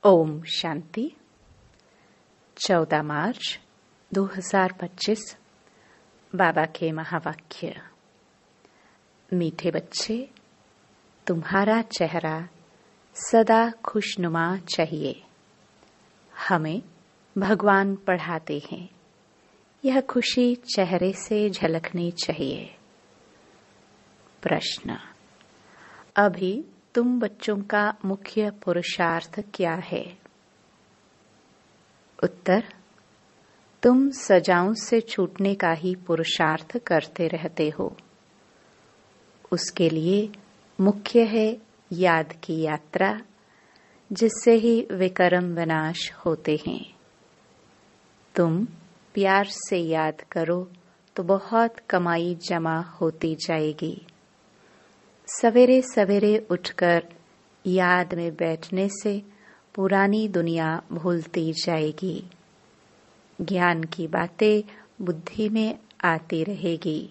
ओम शांति। 14 मार्च 2025। बाबा के महावाक्य। मीठे बच्चे, तुम्हारा चेहरा सदा खुशनुमा चाहिए। हमें भगवान पढ़ाते हैं, यह खुशी चेहरे से झलकनी चाहिए। प्रश्न: अभी तुम बच्चों का मुख्य पुरुषार्थ क्या है? उत्तर: तुम सजाओं से छूटने का ही पुरुषार्थ करते रहते हो। उसके लिए मुख्य है याद की यात्रा, जिससे ही विकर्म विनाश होते हैं। तुम प्यार से याद करो तो बहुत कमाई जमा होती जाएगी। सवेरे सवेरे उठकर याद में बैठने से पुरानी दुनिया भूलती जाएगी। ज्ञान की बातें बुद्धि में आती रहेगी।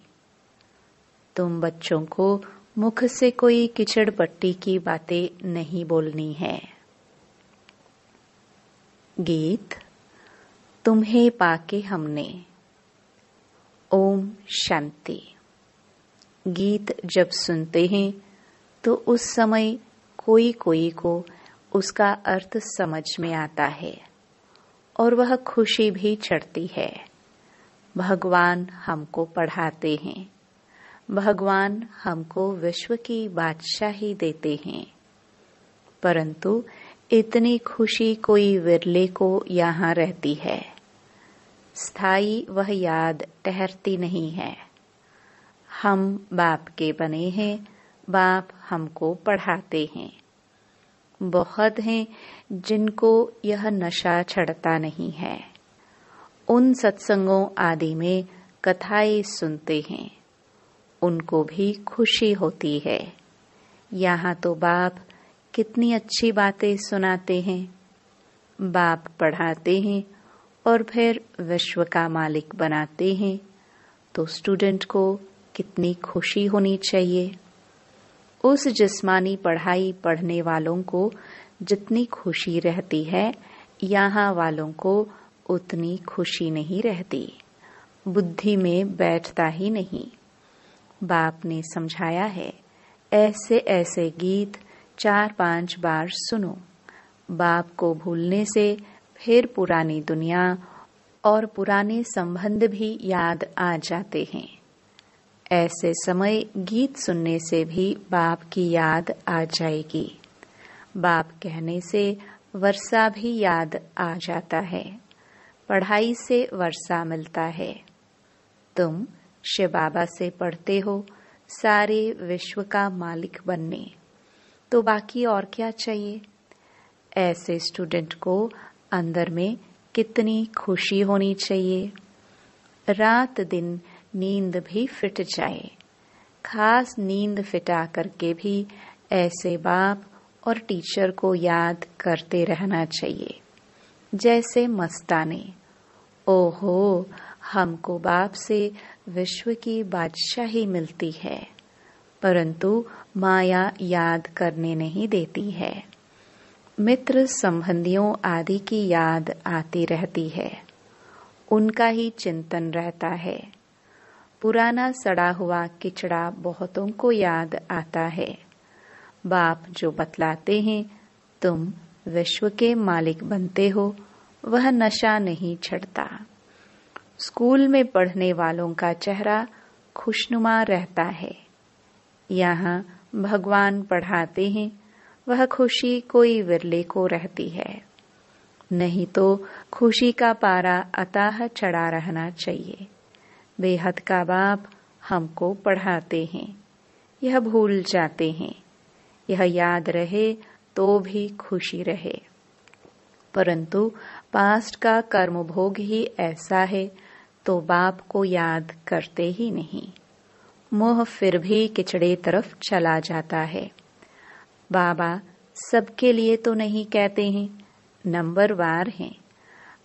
तुम बच्चों को मुख से कोई कीचड़ पट्टी की बातें नहीं बोलनी है। गीत तुम्हें पाके हमने। ओम शांति। गीत जब सुनते हैं तो उस समय कोई कोई को उसका अर्थ समझ में आता है और वह खुशी भी चढ़ती है। भगवान हमको पढ़ाते हैं, भगवान हमको विश्व की बादशाही देते हैं, परंतु इतनी खुशी कोई विरले को यहाँ रहती है। स्थायी वह याद ठहरती नहीं है। हम बाप के बने हैं, बाप हमको पढ़ाते हैं। बहुत हैं जिनको यह नशा चढ़ता नहीं है। उन सत्संगों आदि में कथाएं सुनते हैं, उनको भी खुशी होती है। यहाँ तो बाप कितनी अच्छी बातें सुनाते हैं। बाप पढ़ाते हैं और फिर विश्व का मालिक बनाते हैं, तो स्टूडेंट को कितनी खुशी होनी चाहिए। उस जिस्मानी पढ़ाई पढ़ने वालों को जितनी खुशी रहती है, यहाँ वालों को उतनी खुशी नहीं रहती, बुद्धि में बैठता ही नहीं। बाप ने समझाया है, ऐसे ऐसे गीत 4-5 बार सुनो। बाप को भूलने से फिर पुरानी दुनिया और पुराने संबंध भी याद आ जाते हैं। ऐसे समय गीत सुनने से भी बाप की याद आ जाएगी। बाप कहने से वर्षा भी याद आ जाता है। पढ़ाई से वर्षा मिलता है। तुम शिव बाबा से पढ़ते हो सारे विश्व का मालिक बनने, तो बाकी और क्या चाहिए। ऐसे स्टूडेंट को अंदर में कितनी खुशी होनी चाहिए। रात दिन नींद भी फिट जाए, खास नींद फिटा करके भी ऐसे बाप और टीचर को याद करते रहना चाहिए, जैसे मस्ताने। ओहो, हमको बाप से विश्व की बादशाही मिलती है, परंतु माया याद करने नहीं देती है। मित्र संबंधियों आदि की याद आती रहती है, उनका ही चिंतन रहता है। पुराना सड़ा हुआ किचड़ा बहुतों को याद आता है। बाप जो बतलाते हैं, तुम विश्व के मालिक बनते हो, वह नशा नहीं छड़ता। स्कूल में पढ़ने वालों का चेहरा खुशनुमा रहता है। यहाँ भगवान पढ़ाते हैं, वह खुशी कोई विरले को रहती है। नहीं तो खुशी का पारा अताह चढ़ा रहना चाहिए। बेहद का बाप हमको पढ़ाते हैं, यह भूल जाते हैं। यह याद रहे तो भी खुशी रहे, परंतु पास्ट का कर्म भोग ही ऐसा है, तो बाप को याद करते ही नहीं। मोह फिर भी किचड़े तरफ चला जाता है। बाबा सबके लिए तो नहीं कहते हैं, नंबरवार हैं।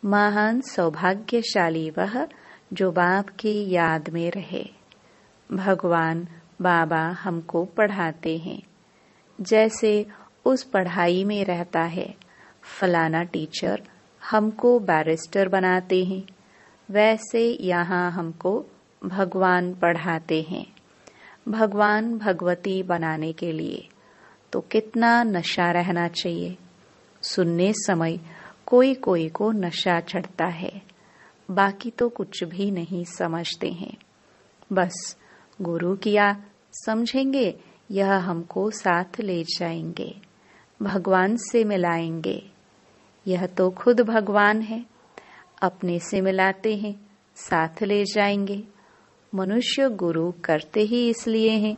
महान सौभाग्यशाली वह जो बाप की याद में रहे। भगवान बाबा हमको पढ़ाते हैं, जैसे उस पढ़ाई में रहता है, फलाना टीचर हमको बैरिस्टर बनाते हैं, वैसे यहाँ हमको भगवान पढ़ाते हैं। भगवान भगवती बनाने के लिए तो कितना नशा रहना चाहिए। सुनने समय कोई कोई को नशा चढ़ता है, बाकी तो कुछ भी नहीं समझते हैं। बस गुरु किया समझेंगे, यह हमको साथ ले जाएंगे, भगवान से मिलाएंगे। यह तो खुद भगवान है, अपने से मिलाते हैं, साथ ले जाएंगे। मनुष्य गुरु करते ही इसलिए हैं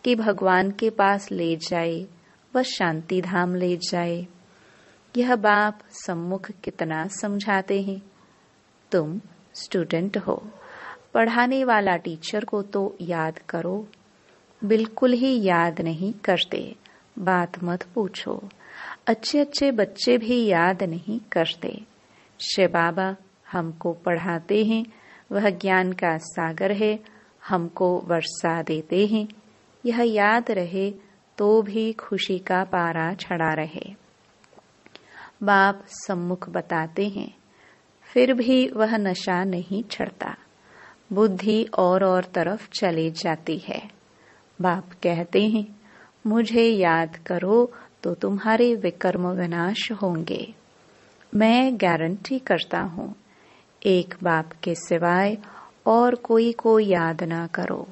कि भगवान के पास ले जाए, वह शांति धाम ले जाए। यह बाप सम्मुख कितना समझाते हैं। तुम स्टूडेंट हो, पढ़ाने वाला टीचर को तो याद करो। बिल्कुल ही याद नहीं करते, बात मत पूछो। अच्छे अच्छे बच्चे भी याद नहीं करते। शिव बाबा हमको पढ़ाते हैं, वह ज्ञान का सागर है, हमको वर्षा देते हैं। यह याद रहे तो भी खुशी का पारा चढ़ा रहे। बाप सम्मुख बताते हैं, फिर भी वह नशा नहीं चढ़ता, बुद्धि और तरफ चली जाती है। बाप कहते हैं, मुझे याद करो तो तुम्हारे विकर्म विनाश होंगे। मैं गारंटी करता हूँ, एक बाप के सिवाय और कोई को याद ना करो।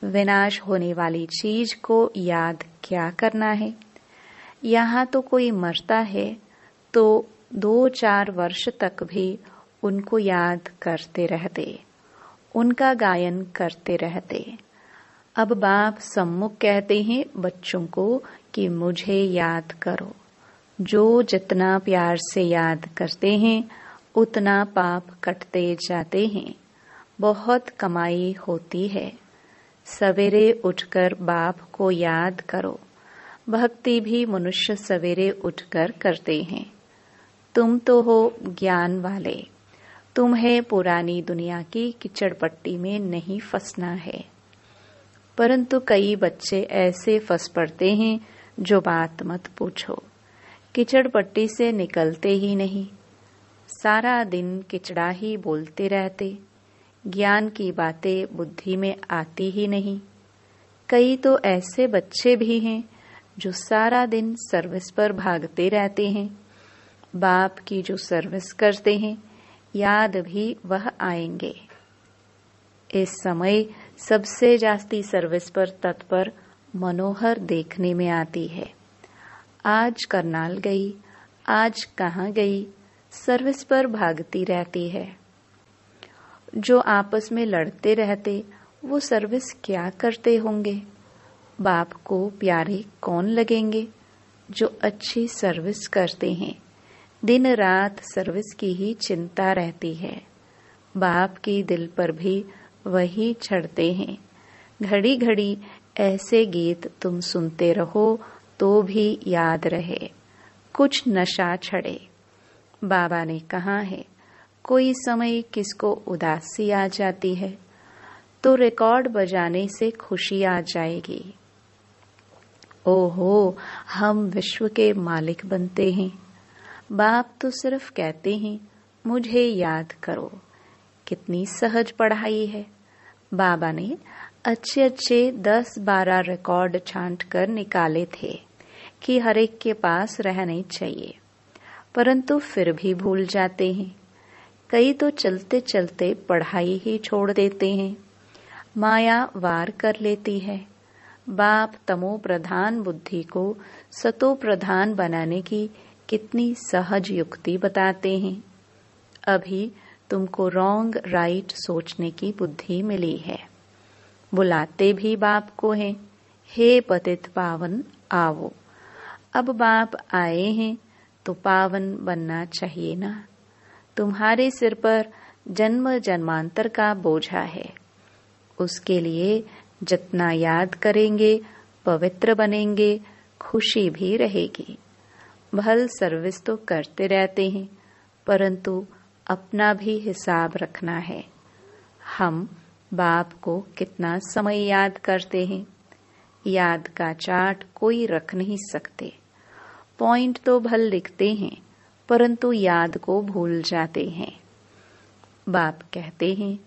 विनाश होने वाली चीज को याद क्या करना है। यहाँ तो कोई मरता है तो 2-4 वर्ष तक भी उनको याद करते रहते, उनका गायन करते रहते। अब बाप सम्मुख कहते हैं बच्चों को कि मुझे याद करो। जो जितना प्यार से याद करते हैं उतना पाप कटते जाते हैं, बहुत कमाई होती है। सवेरे उठकर बाप को याद करो। भक्ति भी मनुष्य सवेरे उठकर करते हैं। तुम तो हो ज्ञान वाले, तुम्हें पुरानी दुनिया की कीचड़ पट्टी में नहीं फंसना है। परंतु कई बच्चे ऐसे फंस पड़ते हैं जो बात मत पूछो, कीचड़ पट्टी से निकलते ही नहीं, सारा दिन किचड़ा ही बोलते रहते, ज्ञान की बातें बुद्धि में आती ही नहीं। कई तो ऐसे बच्चे भी हैं जो सारा दिन सर्विस पर भागते रहते हैं। बाप की जो सर्विस करते हैं याद भी वह आएंगे। इस समय सबसे जास्ती सर्विस पर तत्पर मनोहर देखने में आती है। आज करनाल गई, आज कहाँ गई, सर्विस पर भागती रहती है। जो आपस में लड़ते रहते वो सर्विस क्या करते होंगे। बाप को प्यारे कौन लगेंगे जो अच्छी सर्विस करते हैं। दिन रात सर्विस की ही चिंता रहती है। बाप की दिल पर भी वही चढ़ते हैं। घड़ी घड़ी ऐसे गीत तुम सुनते रहो तो भी याद रहे, कुछ नशा छड़े। बाबा ने कहा है, कोई समय किसको उदासी आ जाती है तो रिकॉर्ड बजाने से खुशी आ जाएगी। ओहो, हम विश्व के मालिक बनते हैं। बाप तो सिर्फ कहते हैं मुझे याद करो। कितनी सहज पढ़ाई है। बाबा ने अच्छे अच्छे 10-12 रिकॉर्ड छांट कर निकाले थे कि हर एक के पास रहने चाहिए, परंतु फिर भी भूल जाते हैं। कई तो चलते चलते पढ़ाई ही छोड़ देते हैं। माया वार कर लेती है। बाप तमो प्रधान बुद्धि को सतो प्रधान बनाने की कितनी सहज युक्ति बताते हैं। अभी तुमको रॉन्ग राइट सोचने की बुद्धि मिली है। बुलाते भी बाप को हैं, हे पतित पावन आओ। अब बाप आए हैं तो पावन बनना चाहिए ना। तुम्हारे सिर पर जन्म जन्मांतर का बोझा है। उसके लिए जितना याद करेंगे पवित्र बनेंगे, खुशी भी रहेगी। भल सर्विस तो करते रहते हैं, परंतु अपना भी हिसाब रखना है। हम बाप को कितना समय याद करते हैं। याद का चार्ट कोई रख नहीं सकते। पॉइंट तो भल लिखते हैं, परंतु याद को भूल जाते हैं। बाप कहते हैं,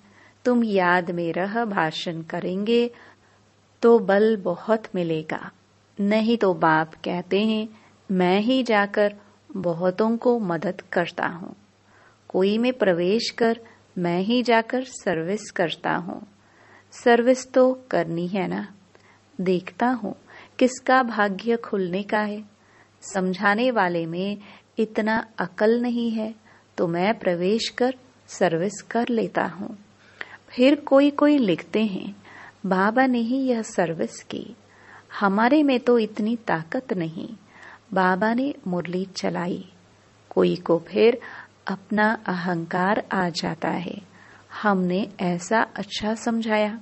तुम याद में रह भाषण करेंगे तो बल बहुत मिलेगा। नहीं तो बाप कहते हैं, मैं ही जाकर बहुतों को मदद करता हूँ। कोई में प्रवेश कर मैं ही जाकर सर्विस करता हूँ। सर्विस तो करनी है ना। देखता हूँ किसका भाग्य खुलने का है। समझाने वाले में इतना अकल नहीं है तो मैं प्रवेश कर सर्विस कर लेता हूँ। फिर कोई कोई लिखते हैं, बाबा ने ही यह सर्विस की, हमारे में तो इतनी ताकत नहीं, बाबा ने मुरली चलाई। कोई को फिर अपना अहंकार आ जाता है, हमने ऐसा अच्छा समझाया।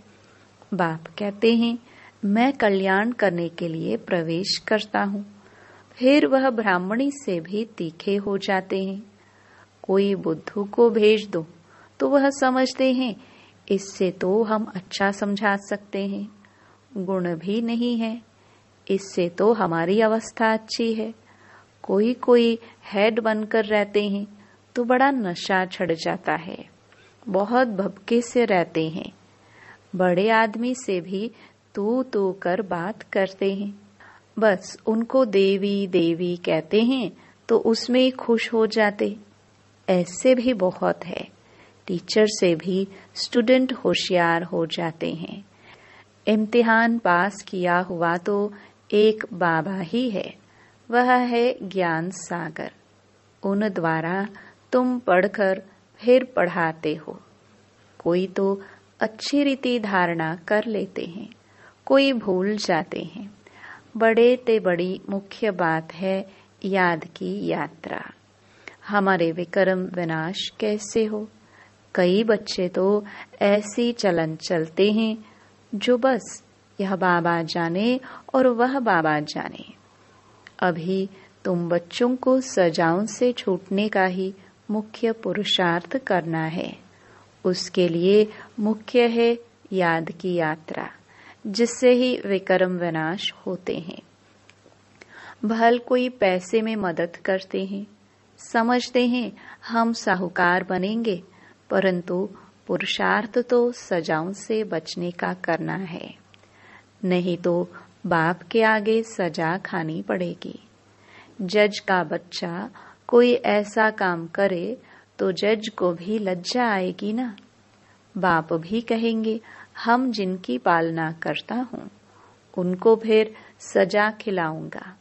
बाप कहते हैं, मैं कल्याण करने के लिए प्रवेश करता हूँ। फिर वह ब्राह्मणी से भी तीखे हो जाते हैं। कोई बुद्धू को भेज दो तो वह समझते हैं, इससे तो हम अच्छा समझा सकते हैं, गुण भी नहीं है, इससे तो हमारी अवस्था अच्छी है। कोई कोई हेड बनकर रहते हैं तो बड़ा नशा चढ़ जाता है, बहुत भपके से रहते हैं, बड़े आदमी से भी तू कर बात करते हैं। बस उनको देवी देवी कहते हैं तो उसमें ही खुश हो जाते। ऐसे भी बहुत है। टीचर से भी स्टूडेंट होशियार हो जाते हैं। इम्तिहान पास किया हुआ तो एक बाबा ही है, वह है ज्ञान सागर। उन द्वारा तुम पढ़कर फिर पढ़ाते हो। कोई तो अच्छी रीति धारणा कर लेते हैं, कोई भूल जाते हैं। बड़े ते बड़ी मुख्य बात है याद की यात्रा। हमारे विक्रम विनाश कैसे हो। कई बच्चे तो ऐसी चलन चलते हैं जो बस यह बाबा जाने और वह बाबा जाने। अभी तुम बच्चों को सजाओं से छूटने का ही मुख्य पुरुषार्थ करना है। उसके लिए मुख्य है याद की यात्रा, जिससे ही विक्रम विनाश होते हैं। भल कोई पैसे में मदद करते हैं, समझते हैं हम साहूकार बनेंगे, परंतु पुरुषार्थ तो सजाओं से बचने का करना है, नहीं तो बाप के आगे सजा खानी पड़ेगी। जज का बच्चा कोई ऐसा काम करे तो जज को भी लज्जा आएगी ना। बाप भी कहेंगे, हम जिनकी पालना करता हूँ उनको फिर सजा खिलाऊंगा।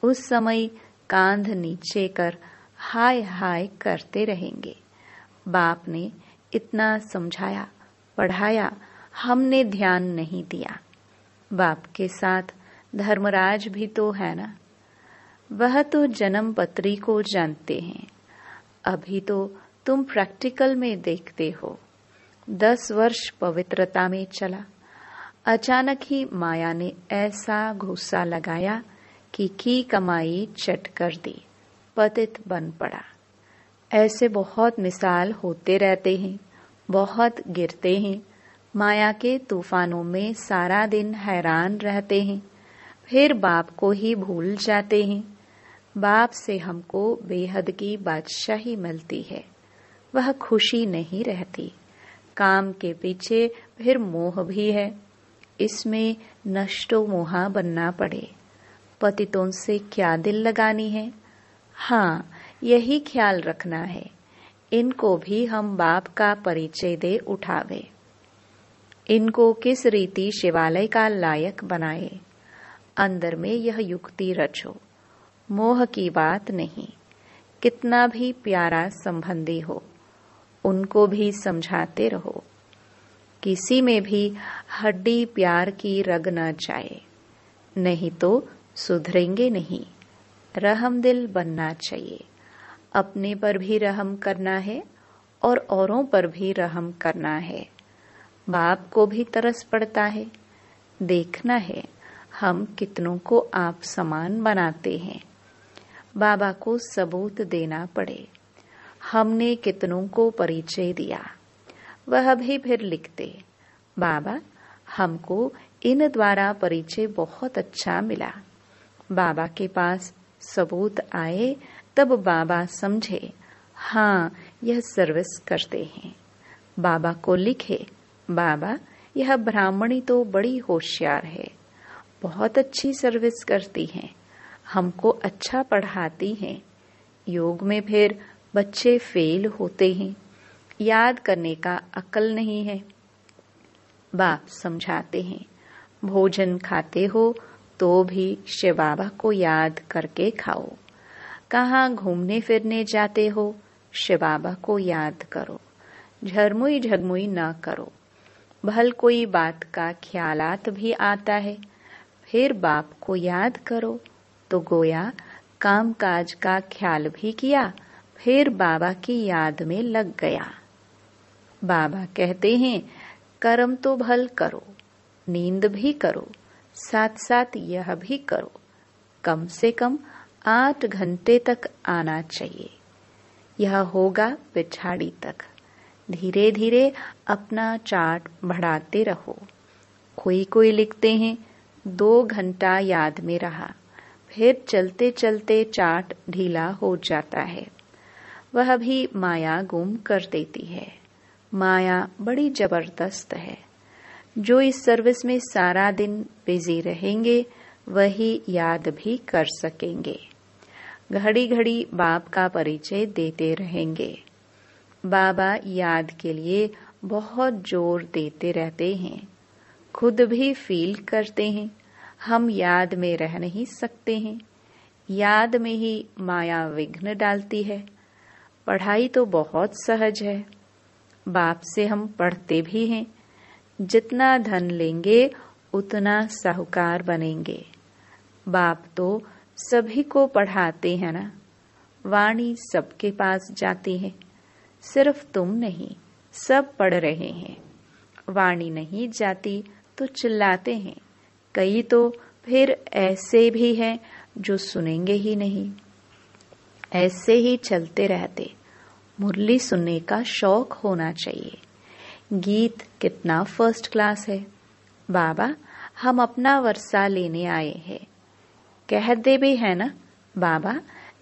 उस समय कांध नीचे कर हाय हाय करते रहेंगे। बाप ने इतना समझाया पढ़ाया, हमने ध्यान नहीं दिया। बाप के साथ धर्मराज भी तो है ना, वह तो जन्म पत्री को जानते हैं। अभी तो तुम प्रैक्टिकल में देखते हो। 10 वर्ष पवित्रता में चला, अचानक ही माया ने ऐसा घूसा लगाया कि की कमाई चट कर दी, पतित बन पड़ा। ऐसे बहुत मिसाल होते रहते हैं, बहुत गिरते हैं, माया के तूफानों में सारा दिन हैरान रहते हैं, फिर बाप को ही भूल जाते हैं। बाप से हमको बेहद की बादशाही मिलती है, वह खुशी नहीं रहती। काम के पीछे फिर मोह भी है, इसमें नष्टो मोहा बनना पड़े। पतितों से क्या दिल लगानी है। हाँ, यही ख्याल रखना है, इनको भी हम बाप का परिचय दे उठावे। इनको किस रीति शिवालय का लायक बनाए, अंदर में यह युक्ति रचो। मोह की बात नहीं। कितना भी प्यारा संबंधी हो, उनको भी समझाते रहो। किसी में भी हड्डी प्यार की रग न जाए, नहीं तो सुधरेंगे नहीं। रहम दिल बनना चाहिए। अपने पर भी रहम करना है और औरों पर भी रहम करना है। बाप को भी तरस पड़ता है। देखना है हम कितनों को आप समान बनाते हैं। बाबा को सबूत देना पड़े। हमने कितनों को परिचय दिया, वह भी फिर लिखते, बाबा हमको इन द्वारा परिचय बहुत अच्छा मिला। बाबा के पास सबूत आए तब बाबा समझे, हाँ यह सर्विस करते हैं। बाबा को लिखे, बाबा यह ब्राह्मणी तो बड़ी होशियार है, बहुत अच्छी सर्विस करती हैं, हमको अच्छा पढ़ाती हैं। योग में फिर बच्चे फेल होते हैं, याद करने का अक्ल नहीं है। बाप समझाते हैं, भोजन खाते हो तो भी शिव बाबा को याद करके खाओ। कहाँ घूमने फिरने जाते हो, शिव बाबा को याद करो। झरमुई झगमुई ना करो। भल कोई बात का ख्यालात भी आता है, फिर बाप को याद करो तो गोया काम काज का ख्याल भी किया, फिर बाबा की याद में लग गया। बाबा कहते हैं, कर्म तो भल करो, नींद भी करो, साथ साथ यह भी करो, कम से कम 8 घंटे तक आना चाहिए। यह होगा पिछाड़ी तक। धीरे धीरे अपना चार्ट बढ़ाते रहो। कोई लिखते हैं 2 घंटा याद में रहा, फिर चलते चलते चार्ट ढीला हो जाता है। वह भी माया गुम कर देती है। माया बड़ी जबरदस्त है। जो इस सर्विस में सारा दिन बिजी रहेंगे वही याद भी कर सकेंगे। घड़ी घड़ी बाप का परिचय देते रहेंगे। बाबा याद के लिए बहुत जोर देते रहते हैं। खुद भी फील करते हैं, हम याद में रह नहीं सकते हैं। याद में ही माया विघ्न डालती है। पढ़ाई तो बहुत सहज है। बाप से हम पढ़ते भी हैं। जितना धन लेंगे उतना साहूकार बनेंगे। बाप तो सभी को पढ़ाते हैं ना। वाणी सबके पास जाती है, सिर्फ तुम नहीं, सब पढ़ रहे हैं। वाणी नहीं जाती तो चिल्लाते हैं। कई तो फिर ऐसे भी हैं जो सुनेंगे ही नहीं। ऐसे ही चलते रहते। मुरली सुनने का शौक होना चाहिए। गीत कितना फर्स्ट क्लास है। बाबा हम अपना वर्षा लेने आए हैं। कह दे भी है ना, बाबा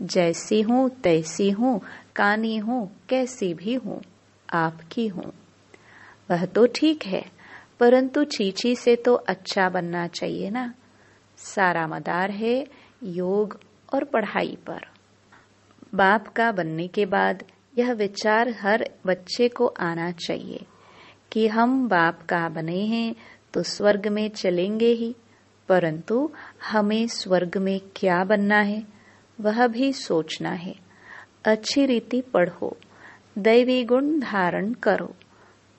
जैसी हूँ तैसी हूँ, कानी हूँ कैसी भी हूँ, आपकी हूँ। वह तो ठीक है, परंतु चीची से तो अच्छा बनना चाहिए ना। सारा मदार है योग और पढ़ाई पर। बाप का बनने के बाद यह विचार हर बच्चे को आना चाहिए कि हम बाप का बने हैं तो स्वर्ग में चलेंगे ही, परंतु हमें स्वर्ग में क्या बनना है वह भी सोचना है। अच्छी रीति पढ़ो, दैवी गुण धारण करो।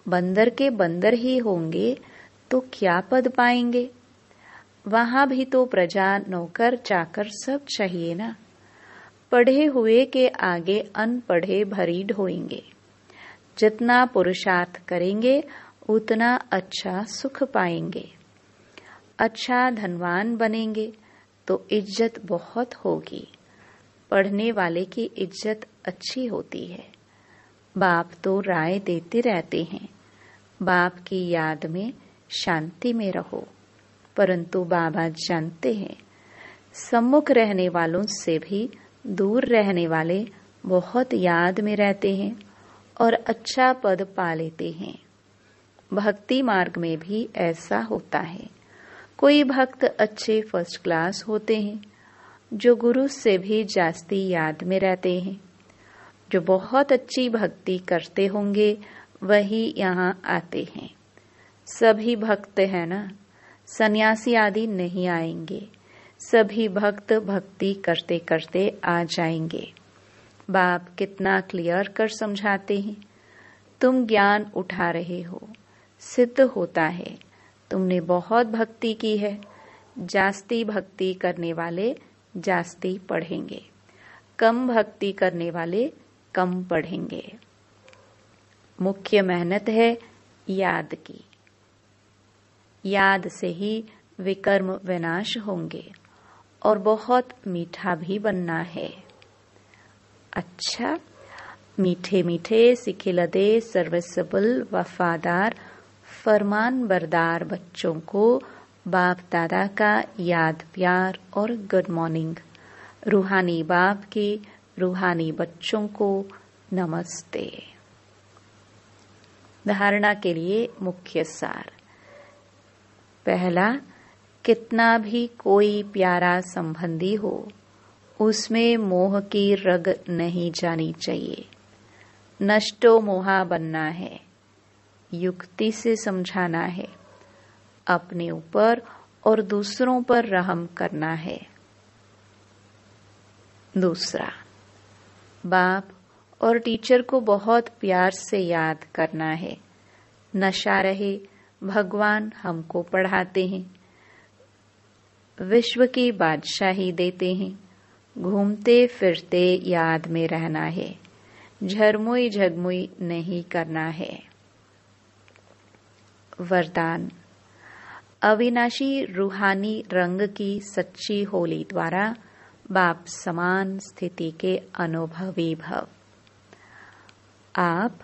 बंदर के बंदर ही होंगे तो क्या पद पाएंगे। वहां भी तो प्रजा नौकर चाकर सब चाहिए ना। पढ़े हुए के आगे अनपढ़े भरी ढोएंगे। जितना पुरुषार्थ करेंगे उतना अच्छा सुख पाएंगे। अच्छा धनवान बनेंगे तो इज्जत बहुत होगी। पढ़ने वाले की इज्जत अच्छी होती है। बाप तो राय देते रहते हैं, बाप की याद में शांति में रहो। परंतु बाबा जानते हैं सम्मुख रहने वालों से भी दूर रहने वाले बहुत याद में रहते हैं और अच्छा पद पा लेते हैं। भक्ति मार्ग में भी ऐसा होता है। कोई भक्त अच्छे फर्स्ट क्लास होते हैं जो गुरु से भी जास्ती याद में रहते हैं। जो बहुत अच्छी भक्ति करते होंगे वही यहाँ आते हैं। सभी भक्त है ना, सन्यासी आदि नहीं आएंगे। सभी भक्त भक्ति करते करते आ जाएंगे। बाप कितना क्लियर कर समझाते हैं। तुम ज्ञान उठा रहे हो, सिद्ध होता है तुमने बहुत भक्ति की है। जास्ती भक्ति करने वाले जास्ती पढ़ेंगे, कम भक्ति करने वाले कम पढ़ेंगे। मुख्य मेहनत है याद की। याद से ही विकर्म विनाश होंगे और बहुत मीठा भी बनना है। अच्छा, मीठे मीठे सिखिलदे सर्विसेबल वफादार फरमान बरदार बच्चों को बाप दादा का याद प्यार और गुड मॉर्निंग। रूहानी बाप के रूहानी बच्चों को नमस्ते। धारणा के लिए मुख्य सार। पहला, कितना भी कोई प्यारा संबंधी हो, उसमें मोह की रग नहीं जानी चाहिए। नष्टो मोहा बनना है, युक्ति से समझाना है, अपने ऊपर और दूसरों पर रहम करना है। दूसरा, बाप और टीचर को बहुत प्यार से याद करना है। नशा रहे, भगवान हमको पढ़ाते हैं, विश्व की बादशाही देते हैं, घूमते फिरते याद में रहना है, झरमुई झगमुई नहीं करना है। वरदान। अविनाशी रूहानी रंग की सच्ची होली द्वारा बाप समान स्थिति के अनुभवी भव। आप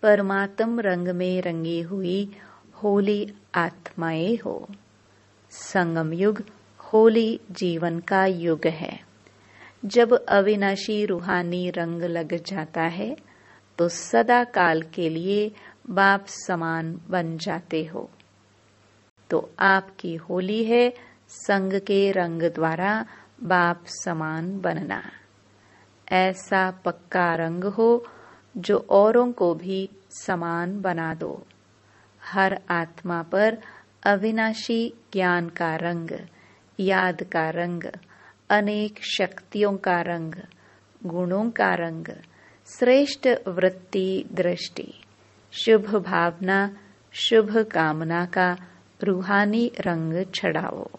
परमात्म रंग में रंगी हुई होली आत्माएं हो। संगम युग होली जीवन का युग है। जब अविनाशी रूहानी रंग लग जाता है तो सदा काल के लिए बाप समान बन जाते हो। तो आपकी होली है संग के रंग द्वारा बाप समान बनना। ऐसा पक्का रंग हो जो औरों को भी समान बना दो। हर आत्मा पर अविनाशी ज्ञान का रंग, याद का रंग, अनेक शक्तियों का रंग, गुणों का रंग, श्रेष्ठ वृत्ति दृष्टि, शुभ भावना, शुभ कामना का रूहानी रंग चढ़ाओ।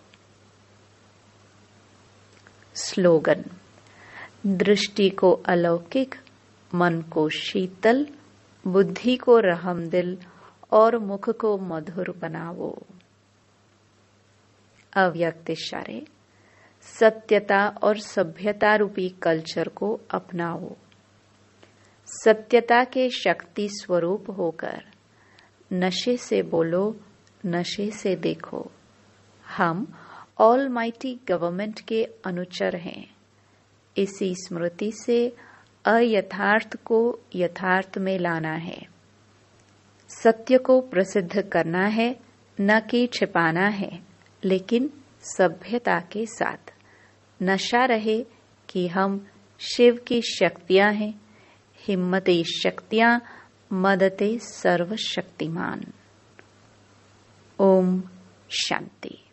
स्लोगन। दृष्टि को अलौकिक, मन को शीतल, बुद्धि को रहमदिल और मुख को मधुर बनाओ। अव्यक्त इशारे। सत्यता और सभ्यता रूपी कल्चर को अपनाओ। सत्यता के शक्ति स्वरूप होकर नशे से बोलो, नशे से देखो। हम ऑलमाइटी गवर्नमेंट के अनुचर हैं। इसी स्मृति से अयथार्थ को यथार्थ में लाना है। सत्य को प्रसिद्ध करना है, न कि छिपाना है, लेकिन सभ्यता के साथ। नशा रहे कि हम शिव की शक्तियां हैं, हिम्मती शक्तियां, मदते सर्वशक्तिमान। ओम शांति।